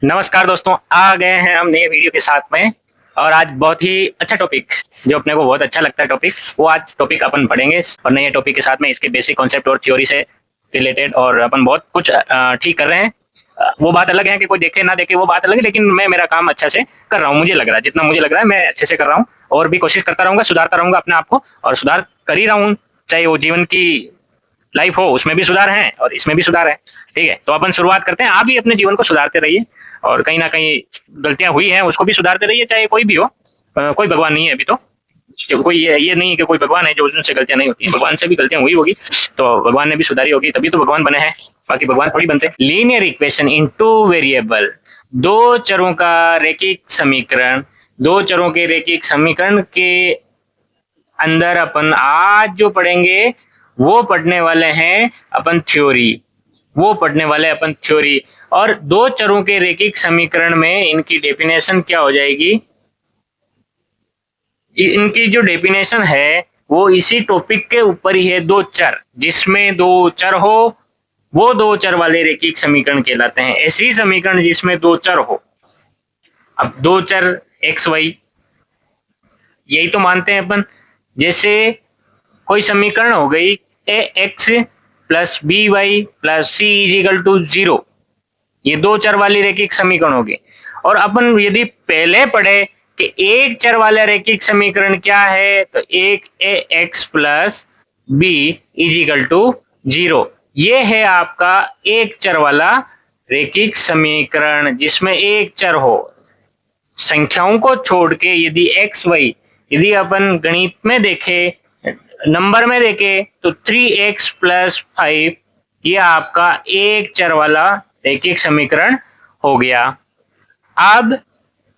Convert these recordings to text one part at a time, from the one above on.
नमस्कार दोस्तों, आ गए हैं हम नए वीडियो के साथ में। और आज बहुत ही अच्छा टॉपिक, जो अपने को बहुत अच्छा लगता है टॉपिक, वो आज टॉपिक अपन पढ़ेंगे। और नए टॉपिक के साथ में इसके बेसिक कॉन्सेप्ट और थ्योरी से रिलेटेड और अपन बहुत कुछ ठीक कर रहे हैं। वो बात अलग है कि कोई देखे ना देखे, वो बात अलग है, लेकिन मैं मेरा काम अच्छा से कर रहा हूँ। मुझे लग रहा है, जितना मुझे लग रहा है मैं अच्छे से कर रहा हूँ। और भी कोशिश करता रहूंगा, सुधारता रहूंगा अपने आप को, और सुधार कर ही रहा हूँ। चाहे वो जीवन की लाइफ हो, उसमें भी सुधार है और इसमें भी सुधार है। ठीक है, तो अपन शुरुआत करते हैं। आप भी अपने जीवन को सुधारते रहिए, और कहीं ना कहीं गलतियां हुई हैं उसको भी सुधारते रहिए, चाहे कोई भी हो। कोई भगवान नहीं है अभी तो। कोई ये नहीं है कि कोई भगवान है जो उनसे गलतियां नहीं होती, भगवान से भी गलतियां हुई होगी, तो भगवान ने भी सुधारी होगी, तभी तो भगवान बने हैं। बाकी भगवान थोड़ी बनते। Linear equation in two variable, दो चरों का रैखिक समीकरण। दो चरों के रैखिक समीकरण के अंदर अपन आज जो पढ़ेंगे वो पढ़ने वाले हैं अपन थ्योरी। वो पढ़ने वाले अपन थ्योरी। और दो चरों के रैखिक समीकरण में इनकी डेफिनेशन क्या हो जाएगी, इनकी जो डेफिनेशन है वो इसी टॉपिक के ऊपर ही है। दो चर, जिसमें दो चर हो वो दो चर वाले रैखिक समीकरण कहलाते हैं। ऐसी समीकरण जिसमें दो चर हो। अब दो चर एक्स वाई, यही तो मानते हैं अपन। जैसे कोई समीकरण हो गई a x plus b y plus c is equal to 0, ये दो चर वाली रैखिक समीकरण हो गए। और अपन यदि पहले पढ़े कि एक चर वाला रैखिक समीकरण क्या है, तो एक a x plus b is equal to 0, ये है आपका एक चर वाला रैखिक समीकरण जिसमें एक चर हो। संख्याओं को छोड़ के यदि एक्स वाई, यदि अपन गणित में देखे, नंबर में देखे, तो 3x प्लस 5 ये आपका एक चर वाला रैखिक समीकरण हो गया। अब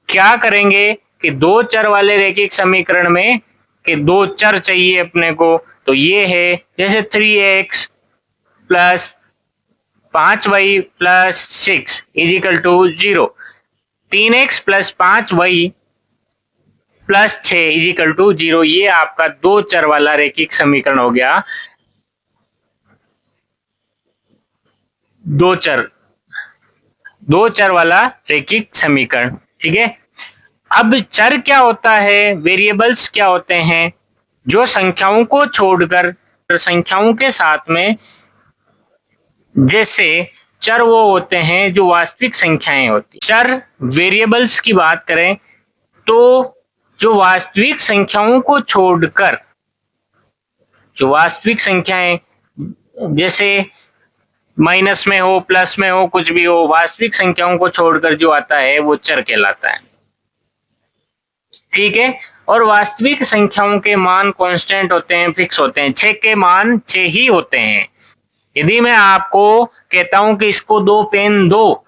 क्या करेंगे कि दो चर वाले रैखिक समीकरण में कि दो चर चाहिए अपने को, तो ये है जैसे 3x plus 5y plus 6 is equal to 0। 3x plus 5y plus 6 is equal to 0, ये आपका दो चर वाला रैखिक समीकरण हो गया। दो चर, दो चर वाला रैखिक समीकरण। ठीक है। अब चर क्या होता है, वेरिएबल्स क्या होते हैं, जो संख्याओं को छोड़कर संख्याओं के साथ में, जैसे चर वो होते हैं जो वास्तविक संख्याएं होती। चर वेरिएबल्स की बात करें तो जो वास्तविक संख्याओं को छोड़कर, जो वास्तविक संख्याएं जैसे माइनस में हो प्लस में हो कुछ भी हो, वास्तविक संख्याओं को छोड़कर जो आता है वो चर कहलाता है। ठीक है। और वास्तविक संख्याओं के मान कांस्टेंट होते हैं, फिक्स होते हैं। 6 के मान 6 ही होते हैं। यदि मैं आपको कहता हूं कि इसको दो पेन दो,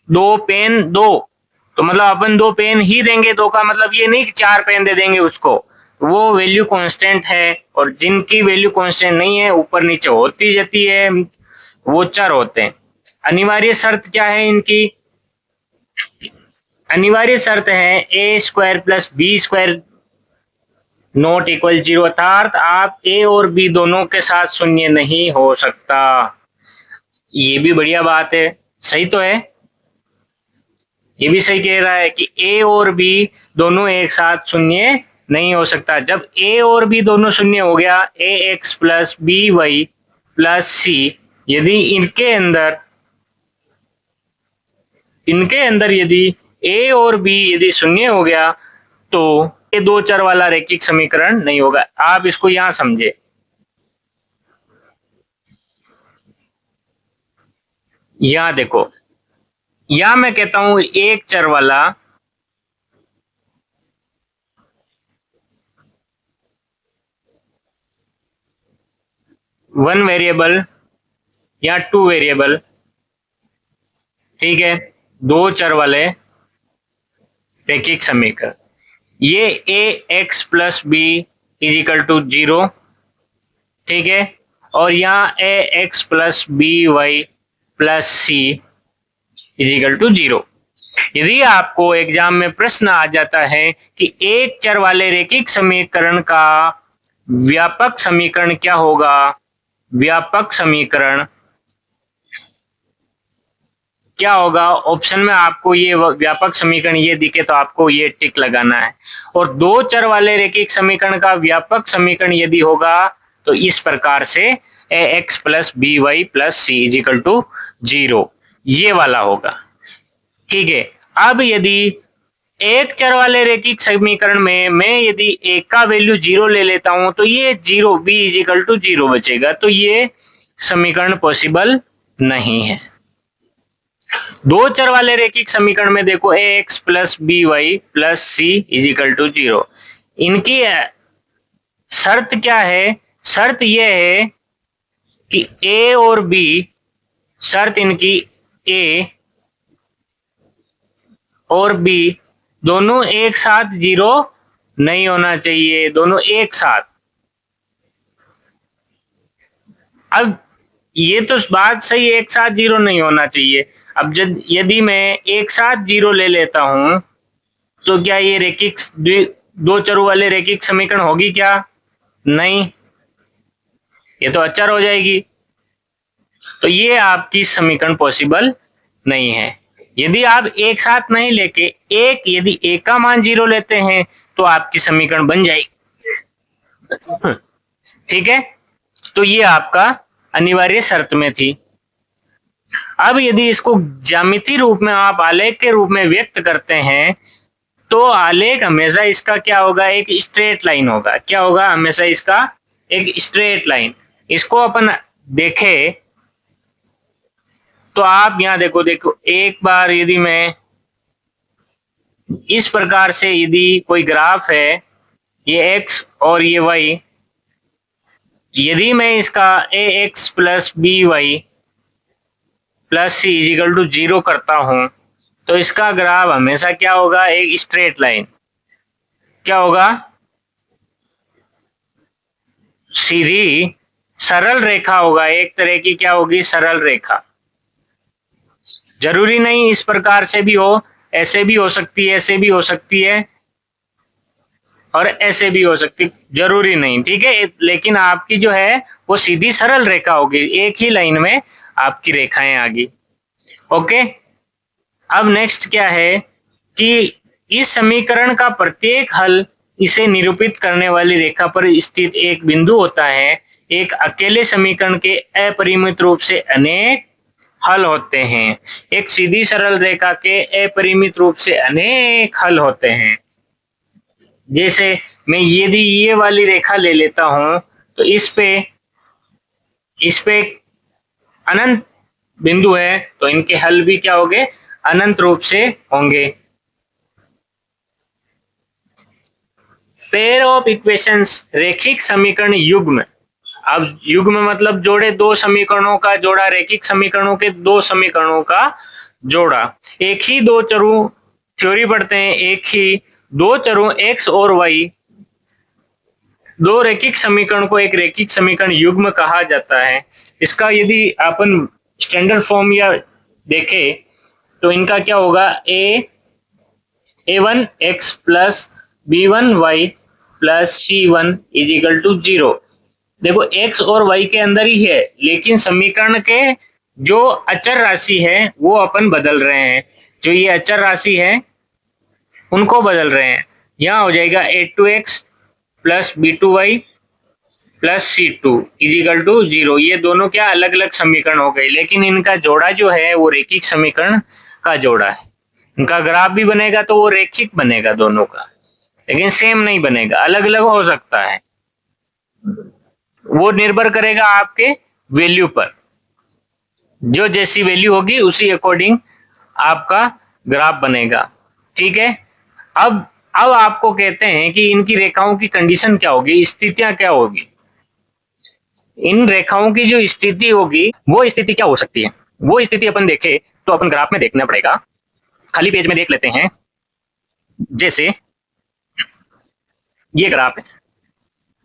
दो पेन दो, तो मतलब अपन दो पेन ही देंगे। दो का मतलब ये नहीं कि चार पेन दे देंगे उसको, वो वैल्यू कांस्टेंट है। और जिनकी वैल्यू कांस्टेंट नहीं है, ऊपर नीचे होती जाती है, वो चर होते हैं। अनिवार्य शर्त क्या है इनकी, अनिवार्य शर्त है a square plus b square not equal 0, अर्थात आप ए और बी दोनों के साथ शून्य नहीं हो सकता। ये भी बढ़िया बात है, सही तो है। ये भी सही कह रहा है कि ए और बी दोनों एक साथ शून्य नहीं हो सकता। जब ए और बी दोनों शून्य हो गया, a x plus b y plus c, यदि इनके अंदर यदि ए और बी यदि शून्य हो गया, तो ये दो चर वाला रैखिक समीकरण नहीं होगा। आप इसको यहां समझे। यहां देखो, यहां मैं कहता हूं एक चर वाला, वन वेरिएबल या टू वेरिएबल, ठीक है, दो चर वाले रैखिक समीकरण। ये a x plus b is equal to 0, ठीक है। और यहाँ a x plus b y plus c is equal to 0। यदि आपको एग्जाम में प्रश्न आ जाता है कि एक चर वाले रैखिक समीकरण का व्यापक समीकरण क्या होगा, व्यापक समीकरण क्या होगा, ऑप्शन में आपको ये व्यापक समीकरण ये दिखे तो आपको ये टिक लगाना है। और दो चर वाले रैखिक समीकरण का व्यापक समीकरण यदि होगा तो इस प्रकार से ax plus b y plus c is equal to 0, ये वाला होगा। ठीक है, अब यदि एक चर वाले रैखिक समीकरण में मैं यदि एक का वैल्यू 0 ले लेता हूं तो ये 0 b इज इक्वल टू 0 बचेगा, तो ये समीकरण पॉसिबल नहीं है। दो चर वाले रैखिक समीकरण में देखो ax plus b y plus c is equal to 0, इनकी शर्त क्या है, शर्त यह है कि a और b, शर्त इनकी a और b दोनों एक साथ 0 नहीं होना चाहिए, दोनों एक साथ। अब ये तो बात सही है, एक साथ 0 नहीं होना चाहिए। अब जब यदि मैं एक साथ 0 ले लेता हूं तो क्या ये रैखिक दो चरों वाले रैखिक समीकरण होगी क्या? नहीं, ये तो अचर हो जाएगी। तो ये आपकी समीकरण पॉसिबल नहीं है। यदि आप एक साथ नहीं लेके यदि एक का मान 0 लेते हैं तो आपकी समीकरण बन जाएगी। ठीक है, तो ये आपका अनिवार्य शर्त में थी। अब यदि इसको ज्यामितीय रूप में आप आलेख के रूप में व्यक्त करते हैं तो आलेख हमेशा इसका क्या होगा, एक स्ट्रेट लाइन होगा। क्या होगा? हमेशा इसका एक स्ट्रेट लाइन। इसको अपन देखें तो आप यहां देखो एक बार यदि मैं इस प्रकार से यदि कोई ग्राफ है, ये x और ये y, यदि मैं इसका ax plus b y plus c is equal to 0 करता हूं तो इसका ग्राफ हमेशा क्या होगा, एक स्ट्रेट लाइन। क्या होगा? सीधी सरल रेखा होगा, एक तरह की क्या होगी, सरल रेखा। जरूरी नहीं इस प्रकार से भी हो, ऐसे भी हो सकती है, ऐसे भी हो सकती है और ऐसे भी हो सकती है, जरूरी नहीं। ठीक है, लेकिन आपकी जो है वो सीधी सरल रेखा होगी, एक ही लाइन में आपकी रेखाएं आ गई। ओके, अब नेक्स्ट क्या है कि इस समीकरण का प्रत्येक हल इसे निरूपित करने वाली रेखा पर स्थित एक बिंदु होता है। एक अकेले समीकरण के अपरिमित रूप से अनेक हल होते हैं। एक सीधी सरल रेखा के अपरिमित रूप से अनेक हल होते हैं। जैसे मैं यदि ये वाली रेखा ले लेता हूं तो इस पे अनंत बिंदु है तो इनके हल भी क्या होंगे, अनंत रूप से होंगे। पेयर ऑफ इक्वेशंस, रैखिक समीकरण युग्म। अब युग्म मतलब जोड़े, दो समीकरणों का जोड़ा, रैखिक समीकरणों के दो समीकरणों का जोड़ा। एक ही दो चरों, थ्योरी पढ़ते हैं, एक ही दो चरों x और y, दो रैखिक समीकरण को एक रैखिक समीकरण युग्म कहा जाता है। इसका यदि अपन स्टैंडर्ड फॉर्म या देखें तो इनका क्या होगा, a1 x plus b1 y plus c1 is equal to 0। देखो x और y के अंदर ही है, लेकिन समीकरण के जो अचर राशि है वो अपन बदल रहे हैं। जो ये अचर राशि है उनको बदल रहे हैं। यहाँ हो जाएगा a2x plus b2y plus c2 is equal to 0। ये दोनों क्या अलग अलग समीकरण हो गए, लेकिन इनका जोड़ा जो है वो रैखिक समीकरण का जोड़ा है। इनका ग्राफ भी बनेगा तो वो रैखिक बनेगा दोनों का, लेकिन सेम नहीं बनेगा, अलग अलग हो सकता है। वो निर्भर करेगा आपके वैल्यू पर, जो जैसी वैल्यू होगी उसी अकॉर्डिंग आपका ग्राफ बनेगा। ठीक है, अब आपको कहते हैं कि इनकी रेखाओं की कंडीशन क्या होगी, स्थितियां क्या होगी। इन रेखाओं की जो स्थिति होगी वो स्थिति क्या हो सकती है, वो स्थिति अपन देखें तो अपन ग्राफ में देखना पड़ेगा। खाली पेज में देख लेते हैं। जैसे ये ग्राफ है,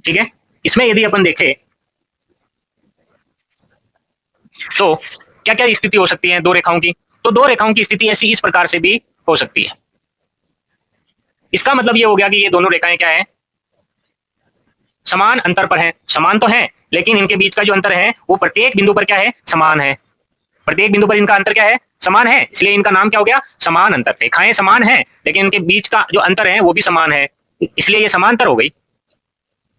ठीक है, इसमें यदि अपन देखें तो क्या क्या स्थिति हो सकती है दो रेखाओं की। तो दो रेखाओं की स्थिति ऐसी इस प्रकार से भी हो सकती है। इसका मतलब ये हो गया कि ये दोनों रेखाएं क्या है, समान अंतर पर हैं। समान तो हैं, लेकिन इनके बीच का जो अंतर है वो प्रत्येक बिंदु पर क्या है, समान है। प्रत्येक बिंदु पर इनका अंतर क्या है, समान है, इसलिए इनका नाम क्या हो गया, समान अंतर। रेखाएं समान है लेकिन इनके बीच का जो अंतर है वो भी समान है, इसलिए ये समांतर हो गई।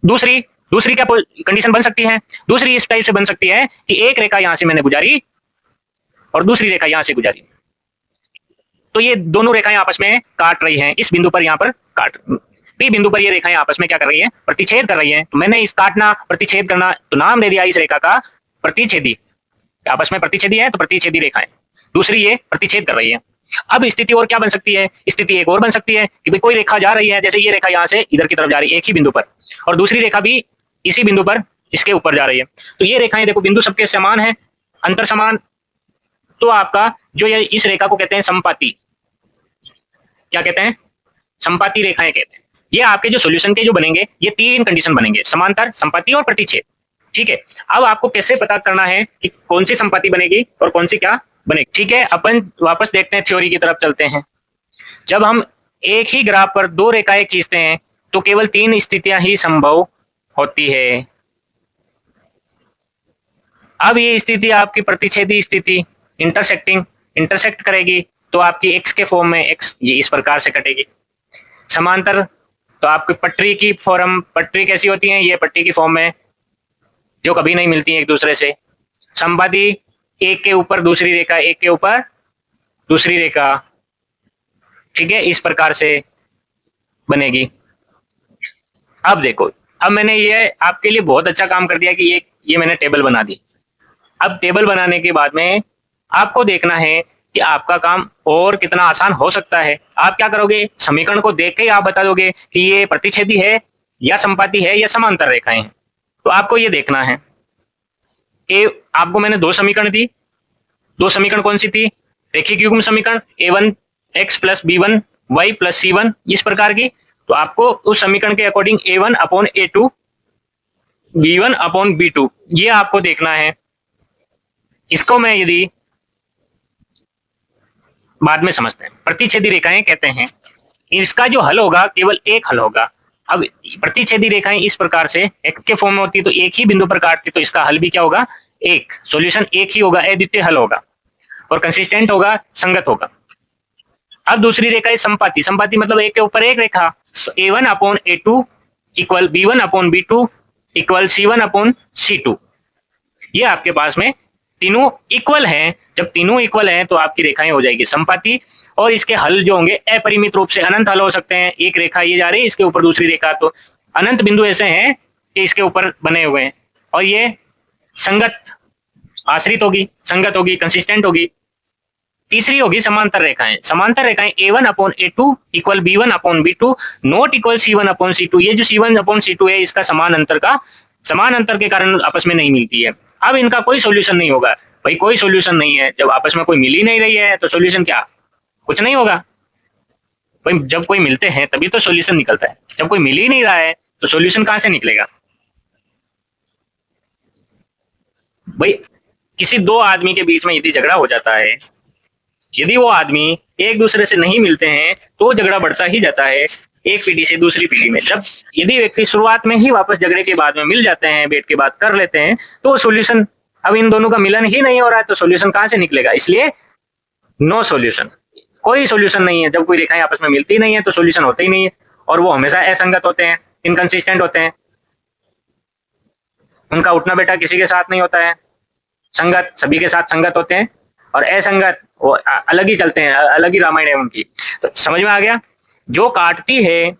दूसरी दूसरी क्या कंडीशन बन सकती है, दूसरी इस टाइप से बन सकती है कि एक रेखा यहां से मैंने गुजारी और दूसरी रेखा यहां से गुजारी, तो ये दोनों रेखाएं आपस में काट रही हैं, इस बिंदु पर यहां पर काट, पी बिंदु पर ये रेखाएं आपस में क्या कर रही हैं, प्रतिच्छेद कर रही हैं। तो मैंने इस काटना प्रतिच्छेद करना तो नाम दे दिया इस रेखा का प्रतिच्छेदी, आपस में प्रतिच्छेदी है तो प्रतिच्छेदी रेखाएं, दूसरी ये प्रतिच्छेद कर रही है। अब स्थिति और क्या बन सकती है, स्थिति एक और बन सकती है कि भाई कोई रेखा जा रही है, जैसे ये रेखा यहाँ से इधर की तरफ जा रही है एक ही बिंदु पर, और दूसरी रेखा भी इसी बिंदु पर इसके ऊपर जा रही है। तो ये रेखाएं देखो बिंदु सबके समान है, अंतर समान, तो आपका जो ये इस रेखा को कहते हैं संपाती, क्या कहते हैं, संपाती रेखाएं कहते हैं। ये आपके जो सॉल्यूशन के जो बनेंगे ये तीन कंडीशन बनेंगे, समांतर, संपाती और प्रतिच्छेद। ठीक है, अब आपको कैसे पता करना है कि कौन सी संपाती बनेगी और कौन सी क्या बनेगी। ठीक है, अपन वापस देखते हैं, थ्योरी की तरफ चलते हैं। जब हम एक ही ग्राफ पर दो रेखाएं खींचते हैं तो केवल तीन स्थितियां ही संभव होती है। अब ये स्थिति आपकी प्रतिच्छेदी स्थिति, इंटरसेक्ट करेगी तो आपकी एक्स के फॉर्म में एक्स ये इस प्रकार से कटेगी। समांतर तो आपकी पटरी की फॉर्म, पटरी कैसी होती है, ये पट्टी की फॉर्म में जो कभी नहीं मिलती है एक दूसरे से। संपाती एक के ऊपर दूसरी रेखा, एक के ऊपर दूसरी रेखा, ठीक है, इस प्रकार से बनेगी। अब देखो, अब मैंने ये आपके लिए बहुत अच्छा काम कर दिया कि ये मैंने टेबल बना दी। अब टेबल बनाने के बाद में आपको देखना है कि आपका काम और कितना आसान हो सकता है। आप क्या करोगे, समीकरण को देख के ही आप बता दोगे कि ये प्रतिच्छेदी है या संपाती है या समांतर रेखाएं हैं। तो आपको ये देखना है, आपको मैंने दो समीकरण दी, दो समीकरण कौन सी थी, रेखीय युग्म समीकरण a1x + b1 y + c1 इस प्रकार की। तो आपको उस समीकरण के अकॉर्डिंग a1/a2 b1/b2 ये आपको देखना है। इसको मैं यदि बाद में समझते हैं, प्रतिच्छेदी रेखाएं कहते हैं। इसका जो हल होगा केवल एक हल होगा। अब प्रतिच्छेदी रेखाएं इस प्रकार से एक्स के फॉर्म में होती है तो एक ही बिंदु पर काटती, तो इसका हल भी क्या होगा, एक, सॉल्यूशन एक ही होगा, अद्वितीय हल होगा और कंसिस्टेंट होगा, संगत होगा। अब दूसरी रेखा है संपाती, संपाती मतलब एक के ऊपर एक रेखा, तो a1/a2 = b1/b2 = c1/c2। ये आपके पास में तीनों इक्वल हैं। जब तीनों इक्वल हैं तो आपकी रेखाएं हो जाएगी संपाती, और इसके हल जो होंगे अपरिमित रूप से अनंत हल हो सकते हैं। एक रेखा ये जा रही है, इसके ऊपर दूसरी रेखा, तो अनंत बिंदु ऐसे हैं कि इसके ऊपर बने हुए हैं, और ये संगत, आश्रित होगी, संगत होगी, कंसिस्टेंट होगी। तीसरी होगी समांतर रेखाएं, समांतर रेखाएं a1/a2 = b1/b2 ≠ c1/c2। ये जो c1/c2 है इसका समान अंतर के कारण आपस में नहीं मिलती है। अब इनका कोई सॉल्यूशन नहीं होगा, भाई कोई सॉल्यूशन नहीं है। जब आपस में कोई मिल ही नहीं रही है तो सॉल्यूशन क्या, कुछ नहीं होगा। भाई जब कोई मिलते हैं तभी तो सॉल्यूशन निकलता है, जब कोई मिल ही नहीं रहा है तो सॉल्यूशन कहां से निकलेगा। भाई किसी दो आदमी के बीच में यदि झगड़ा हो जाता है, यदि वो आदमी एक दूसरे से नहीं मिलते हैं तो झगड़ा बढ़ता ही जाता है एक पीढ़ी से दूसरी पीढ़ी में। जब यदि व्यक्ति शुरुआत में ही वापस झगड़े के बाद में मिल जाते हैं, बैठ के बात कर लेते हैं, तो सॉल्यूशन, अब इन दोनों का मिलन ही नहीं हो रहा है तो सॉल्यूशन कहां से निकलेगा। इसलिए नो सॉल्यूशन, कोई सॉल्यूशन नहीं है। जब कोई रेखाएं आपस में मिलती नहीं है तो सॉल्यूशन होते ही नहीं है, और वो हमेशा असंगत होते हैं, इनकंसिस्टेंट होते हैं, उनका उठना बैठा किसी के साथ नहीं होता है। संगत सभी के साथ संगत होते हैं, और असंगत वो अलग ही चलते हैं, अलग ही रामायण है उनकी। तो समझ में आ गया, जो काटती है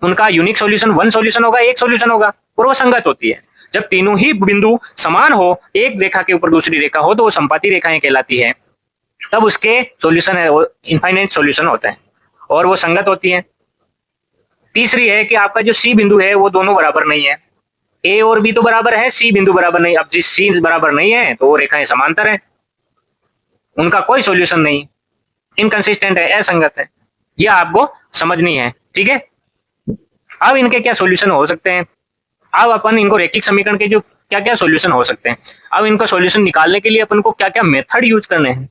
उनका यूनिक सॉल्यूशन वन सॉल्यूशन होगा, एक सॉल्यूशन होगा, और वो संगत होती है। जब तीनों ही बिंदु समान हो, एक रेखा के ऊपर दूसरी रेखा हो, तो वो संपाती रेखाएं कहलाती है। तब उसके सॉल्यूशन है वो इनफाइनाइट सॉल्यूशन होता है, और वो संगत होती है। तीसरी है कि आपका जो सी बिंदु है वो दोनों बराबर नहीं है, ए और बी तो बराबर है, सी बिंदु बराबर नहीं। अब जिस सी बराबर नहीं है तो वो रेखाएं समांतर है, उनका कोई सॉल्यूशन नहीं, इनकंसिस्टेंट है, असंगत है। ये आपको समझनी है, ठीक है। अब इनके क्या सॉल्यूशन हो सकते हैं, अब अपन इनको रैखिक समीकरण के जो क्या क्या सॉल्यूशन हो सकते हैं, अब इनको सॉल्यूशन निकालने के लिए अपन को क्या क्या मेथड यूज करने हैं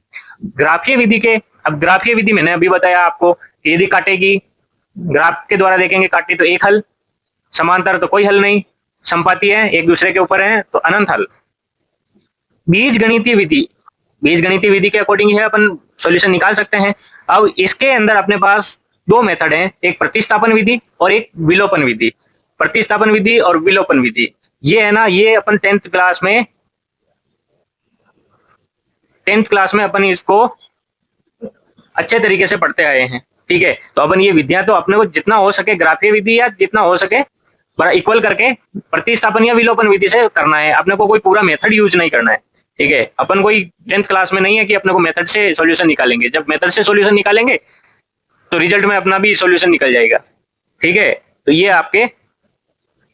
ग्राफीय विधि के। अब ग्राफीय विधि मैंने अभी बताया आपको, यदि काटेगी ग्राफ के द्वारा देखेंगे काटी तो एक हल, समांतर तो कोई हल नहीं, संपाती है एक दूसरे के ऊपर है तो अनंत हल। बीज गणितीय विधि, बीजगणितीय विधि के अकॉर्डिंग है अपन सॉल्यूशन निकाल सकते हैं। अब इसके अंदर अपने पास दो मेथड हैं, एक प्रतिस्थापन विधि और एक विलोपन विधि। प्रतिस्थापन विधि और विलोपन विधि ये है ना, ये अपन 10th क्लास में अपन इसको अच्छे तरीके से पढ़ते आए हैं। ठीक है, तो अपन ये विधियां तो अपने को जितना हो सके ग्राफीय विधि या जितना हो सके बड़ा इक्वल करके प्रतिस्थापन या विलोपन विधि से करना है। अपने को कोई पूरा मेथड यूज नहीं करना है। ठीक है, अपन कोई 10th क्लास में नहीं है कि अपने को मेथड से सॉल्यूशन निकालेंगे। जब मेथड से सॉल्यूशन निकालेंगे तो रिजल्ट में अपना भी सॉल्यूशन निकल जाएगा। ठीक है, तो ये आपके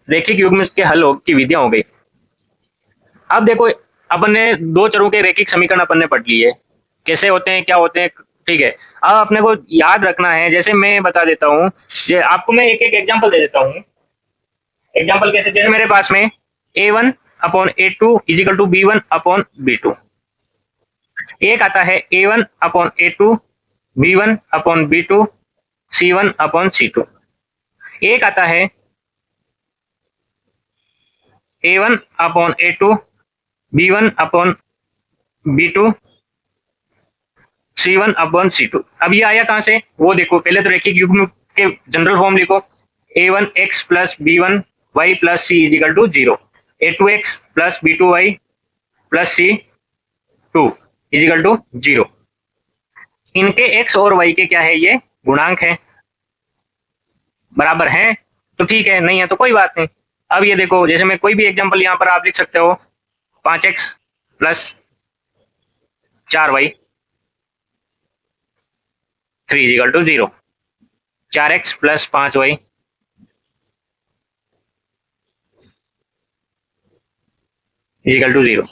रैखिक युग्म के हल की विधियां हो गई। अब देखो अपन ने दो चरों के रैखिक समीकरण अपन ने पढ़ लिए, कैसे होते हैं क्या होते हैं। ठीक है, अब अपने को याद रखना है, जैसे मैं बता देता हूँ, आपको मैं एक एक एग्जांपल दे देता हूँ। एग्जांपल कैसे, जैसे मेरे पास में a1 upon a2 is equal to b1 upon b2। एक आता है a1 upon a2 b1 upon b2 c1 upon c2। एक आता है a1 upon a2 b1 upon b2 c1 upon c2। अब ये आया कहां से, वो देखो। पहले तो रैखिक युग्म के जनरल फॉर्म लिखो, a1x plus b1y plus c is equal to 0, a2x plus b2y plus c2 is equal to 0। इनके x और y के क्या है, ये गुणांक है, बराबर हैं तो ठीक है, नहीं है तो कोई बात नहीं। अब ये देखो, जैसे मैं कोई भी एग्जांपल यहाँ पर आप लिख सकते हो, 5x plus 4y 3 is equal to 0, 4x plus 5y is equal to 0।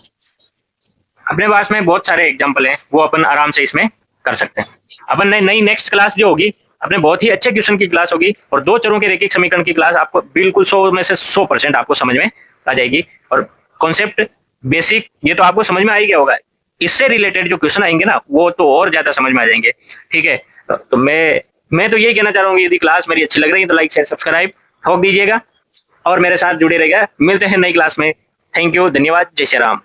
अपने पास में बहुत सारे एग्जांपल हैं, वो अपन आराम से इसमें कर सकते हैं। अपन नई नेक्स्ट क्लास जो होगी अपने बहुत ही अच्छे क्वेश्चन की क्लास होगी, और दो चरों के रैखिक समीकरण की क्लास आपको बिल्कुल 100 में से 100% आपको समझ में आ जाएगी। और कॉन्सेप्ट बेसिक ये तो आपको समझ में आ ही गया होगा, इससे रिलेटेड जो क्वेश्चन आएंगे ना वो तो और ज्यादा समझ में आ जाएंगे। ठीक है, तो मैं तो यही कहना चाह रहा हूँ, यदि क्लास मेरी अच्छी लग रही है तो लाइक शेयर सब्सक्राइब ठोक दीजिएगा और मेरे साथ जुड़े रहिएगा। मिलते हैं नई क्लास में। थैंक यू, धन्यवाद, जय श्री राम।